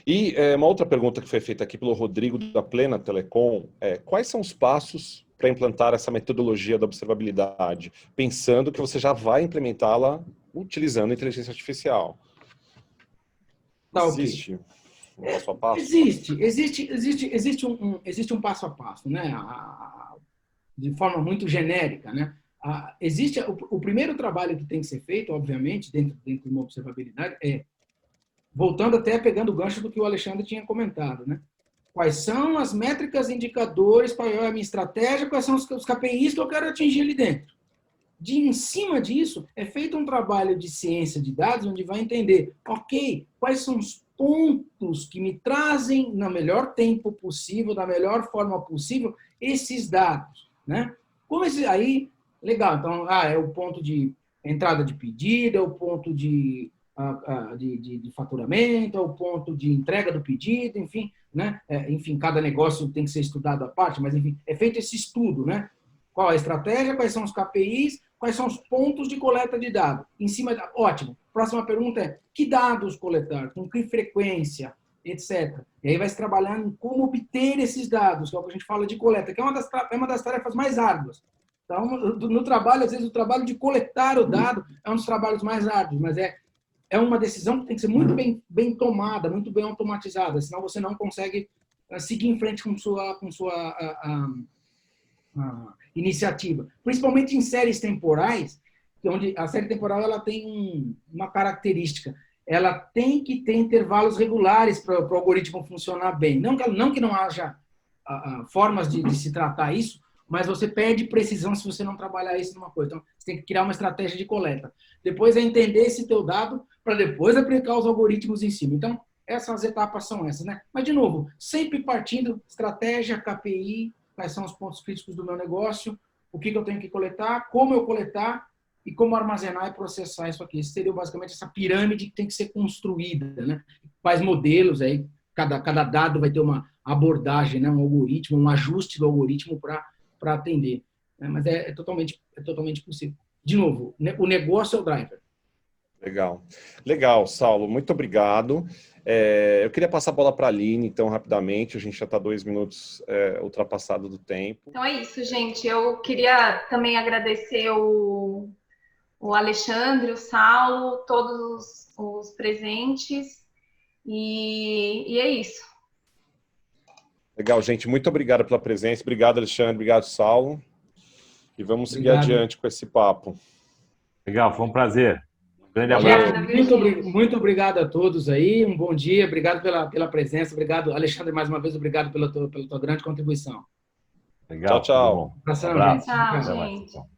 E uma outra pergunta que foi feita aqui pelo Rodrigo da Plena Telecom é: quais são os passos para implantar essa metodologia da observabilidade, pensando que você já vai implementá-la utilizando a inteligência artificial? Tá, existe um passo a passo? Existe um passo a passo, né? De forma muito genérica, né? Existe o primeiro trabalho que tem que ser feito, obviamente, dentro de uma observabilidade, voltando até pegando o gancho do que o Alexandre tinha comentado, né? Quais são as métricas, indicadores para a minha estratégia, quais são os KPIs que eu quero atingir ali dentro. Em cima disso, é feito um trabalho de ciência de dados, onde vai entender, ok, quais são os pontos que me trazem no melhor tempo possível, da melhor forma possível, esses dados, né? Como aí, legal, então, é o ponto de entrada de pedido, é o ponto de faturamento, é o ponto de entrega do pedido, enfim, né? Enfim, cada negócio tem que ser estudado à parte, mas, enfim, é feito esse estudo, né? Qual a estratégia, quais são os KPIs, quais são os pontos de coleta de dados. Em cima ótimo. Próxima pergunta é: que dados coletar, com que frequência, etc. E aí vai se trabalhando em como obter esses dados, que é o que a gente fala de coleta, que é uma das tarefas mais árduas. Então, no trabalho, às vezes, o trabalho de coletar o dado é um dos trabalhos mais árduos, mas é uma decisão que tem que ser muito bem tomada, muito bem automatizada, senão você não consegue seguir em frente com sua iniciativa. Principalmente em séries temporais, onde a série temporal ela tem uma característica. Ela tem que ter intervalos regulares para o algoritmo funcionar bem. Não que não haja formas de se tratar isso, mas você perde precisão se você não trabalhar isso numa coisa. Então, você tem que criar uma estratégia de coleta. Depois é entender esse teu dado para depois aplicar os algoritmos em cima. Então, essas etapas são essas, né? Mas, de novo, sempre partindo estratégia, KPI, quais são os pontos críticos do meu negócio, o que eu tenho que coletar, como eu coletar e como armazenar e processar isso aqui. Isso seria basicamente essa pirâmide que tem que ser construída, né? Quais modelos aí, cada dado vai ter uma abordagem, né? Um algoritmo, um ajuste do algoritmo para atender. Né? Mas é totalmente possível. De novo, o negócio é o driver. Legal, Saulo. Muito obrigado. Eu queria passar a bola para a Aline, então, rapidamente. A gente já está 2 minutos ultrapassado do tempo. Então é isso, gente. Eu queria também agradecer o Alexandre, o Saulo, todos os presentes. E é isso. Legal, gente. Muito obrigado pela presença. Obrigado, Alexandre. Obrigado, Saulo. E vamos seguir adiante com esse papo. Legal, foi um prazer. Grande abraço. Muito obrigado a todos aí. Um bom dia. Obrigado pela presença. Obrigado, Alexandre, mais uma vez. Obrigado pela tua grande contribuição. Legal. Tchau. Abração, gente. Tchau, gente.